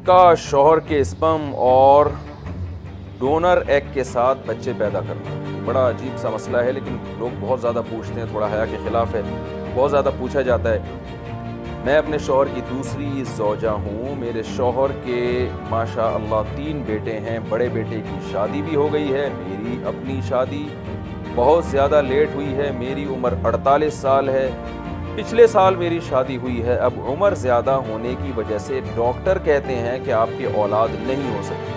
کا شوہر کے اسپم اور ڈونر ایگ کے ساتھ بچے پیدا کرنا بڑا عجیب سا مسئلہ ہے، لیکن لوگ بہت زیادہ پوچھتے ہیں، تھوڑا حیا کے خلاف ہے، بہت زیادہ پوچھا جاتا ہے۔ میں اپنے شوہر کی دوسری زوجہ ہوں، میرے شوہر کے ماشاء اللہ 3 بیٹے ہیں، بڑے بیٹے کی شادی بھی ہو گئی ہے، میری اپنی شادی بہت زیادہ لیٹ ہوئی ہے، میری عمر 48 سال ہے، پچھلے سال میری شادی ہوئی ہے، اب عمر زیادہ ہونے کی وجہ سے ڈاکٹر کہتے ہیں کہ آپ کی اولاد نہیں ہو سکتی۔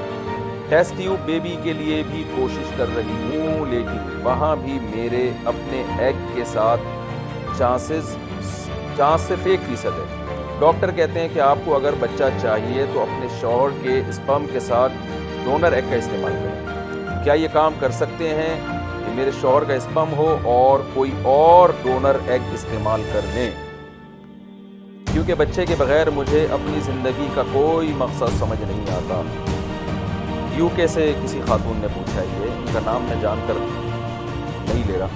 ٹیسٹ ٹیوب بیبی کے لیے بھی کوشش کر رہی ہوں، لیکن وہاں بھی میرے اپنے ایگ کے ساتھ چانس صرف 1% ہے۔ ڈاکٹر کہتے ہیں کہ آپ کو اگر بچہ چاہیے تو اپنے شوہر کے اسپرم کے ساتھ ڈونر ایگ کا استعمال کریں۔ کیا یہ کام کر سکتے ہیں کہ میرے شوہر کا اسپرم ہو اور کوئی اور ڈونر ایگ استعمال کر لیں؟ کیونکہ بچے کے بغیر مجھے اپنی زندگی کا کوئی مقصد سمجھ نہیں آتا۔ UK سے کسی خاتون نے پوچھا ہے، یہ ان کا نام میں جان کر نہیں لے رہا۔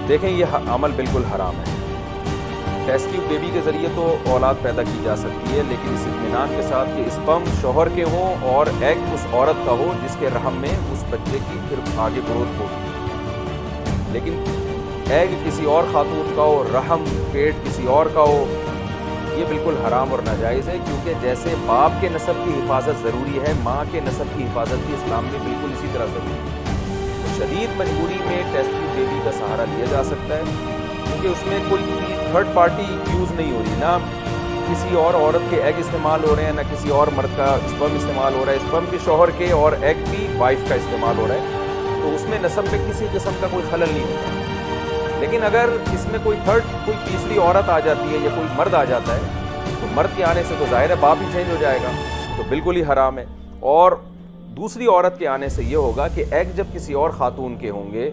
دیکھیں، یہ عمل بالکل حرام ہے۔ ٹیسٹ ٹیوب بیبی کے ذریعے تو اولاد پیدا کی جا سکتی ہے، لیکن اس اطمینان کے ساتھ کہ اسپرم شوہر کے ہوں اور ایگ اس عورت کا ہو جس کے رحم میں اس بچے کی پھر آگے گروتھ ہوگی۔ لیکن ایگ کسی اور خاتون کا ہو، رحم پیٹ کسی اور کا ہو، یہ بالکل حرام اور ناجائز ہے، کیونکہ جیسے باپ کے نسب کی حفاظت ضروری ہے، ماں کے نسب کی حفاظت بھی اسلام میں بالکل اسی طرح ضروری ہے۔ تو شدید مجبوری میں ٹیسٹ ٹیوب بیبی کا سہارا لیا جا سکتا ہے، کیونکہ اس میں کوئی تھرڈ پارٹی یوز نہیں ہو رہی، نہ کسی اور عورت کے ایگ استعمال ہو رہے ہیں، نہ کسی اور مرد کا اسپرم استعمال ہو رہا ہے، اسپرم بھی شوہر کے اور ایگ بھی وائف کا استعمال ہو رہا ہے، تو اس میں نسب میں کسی قسم کا کوئی خلل نہیں ہوتا۔ لیکن اگر اس میں کوئی تیسری عورت آ جاتی ہے یا کوئی مرد آ جاتا ہے، تو مرد کے آنے سے تو ظاہر ہے باپ ہی چینج ہو جائے گا، تو بالکل ہی حرام ہے۔ اور دوسری عورت کے آنے سے یہ ہوگا کہ ایگ جب کسی اور خاتون کے ہوں گے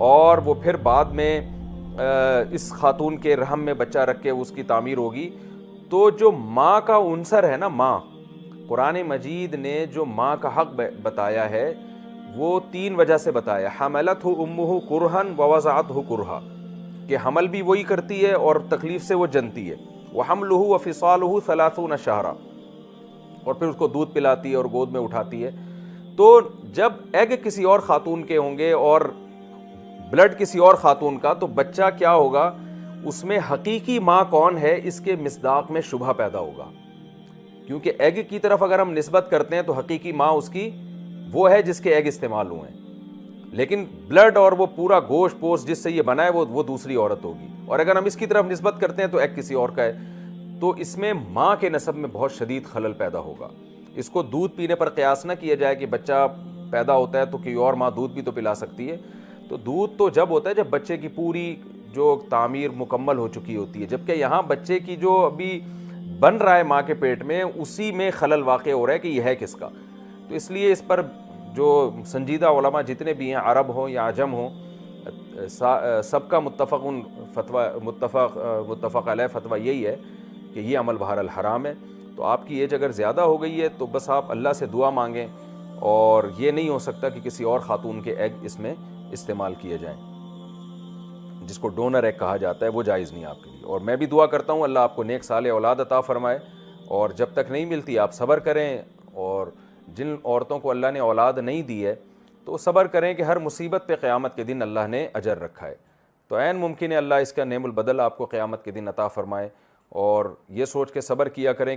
اور وہ پھر بعد میں اس خاتون کے رحم میں بچہ رکھ کے اس کی تعمیر ہوگی، تو جو ماں کا عنصر ہے نا، ماں، قرآن مجید نے جو ماں کا حق بتایا ہے وہ 3 وجہ سے بتایا۔ حملتہ امہ کرہن ووضعتہ کرہا، کہ حمل بھی وہی کرتی ہے اور تکلیف سے وہ جنتی ہے، وحملہ وفصالہ 30 شہرا، اور پھر اس کو دودھ پلاتی ہے اور گود میں اٹھاتی ہے۔ تو جب ایگ کسی اور خاتون کے ہوں گے اور بلڈ کسی اور خاتون کا، تو بچہ کیا ہوگا، اس میں حقیقی ماں کون ہے اس کے مصداق میں شبہ پیدا ہوگا، کیونکہ ایگ کی طرف اگر ہم نسبت کرتے ہیں تو حقیقی ماں اس کی وہ ہے جس کے ایگ استعمال ہوئے ہیں، لیکن بلڈ اور وہ پورا گوشت پوست جس سے یہ بنا ہے وہ دوسری عورت ہوگی، اور اگر ہم اس کی طرف نسبت کرتے ہیں تو ایگ کسی اور کا ہے، تو اس میں ماں کے نسب میں بہت شدید خلل پیدا ہوگا۔ اس کو دودھ پینے پر قیاس نہ کیا جائے کہ بچہ پیدا ہوتا ہے تو کوئی اور ماں دودھ بھی تو پلا سکتی ہے، تو دودھ تو جب ہوتا ہے جب بچے کی پوری جو تعمیر مکمل ہو چکی ہوتی ہے، جبکہ یہاں بچے کی جو ابھی بن رہا ہے ماں کے پیٹ میں، اسی میں خلل واقع ہو رہا ہے کہ یہ ہے کس کا۔ تو اس لیے اس پر جو سنجیدہ علماء جتنے بھی ہیں، عرب ہوں یا عجم ہوں، سب کا متفق علیہ فتویٰ یہی ہے کہ یہ عمل بہرحال حرام ہے۔ تو آپ کی ایج اگر زیادہ ہو گئی ہے تو بس آپ اللہ سے دعا مانگیں، اور یہ نہیں ہو سکتا کہ کسی اور خاتون کے ایگ اس میں استعمال کیے جائیں، جس کو ڈونر ایگ کہا جاتا ہے، وہ جائز نہیں آپ کے لیے۔ اور میں بھی دعا کرتا ہوں اللہ آپ کو نیک صالح اولاد عطا فرمائے، اور جب تک نہیں ملتی آپ صبر کریں، اور جن عورتوں کو اللہ نے اولاد نہیں دی ہے تو صبر کریں کہ ہر مصیبت پہ قیامت کے دن اللہ نے اجر رکھا ہے، تو عین ممکن ہے اللہ اس کا نعم البدل آپ کو قیامت کے دن عطا فرمائے، اور یہ سوچ کے صبر کیا کریں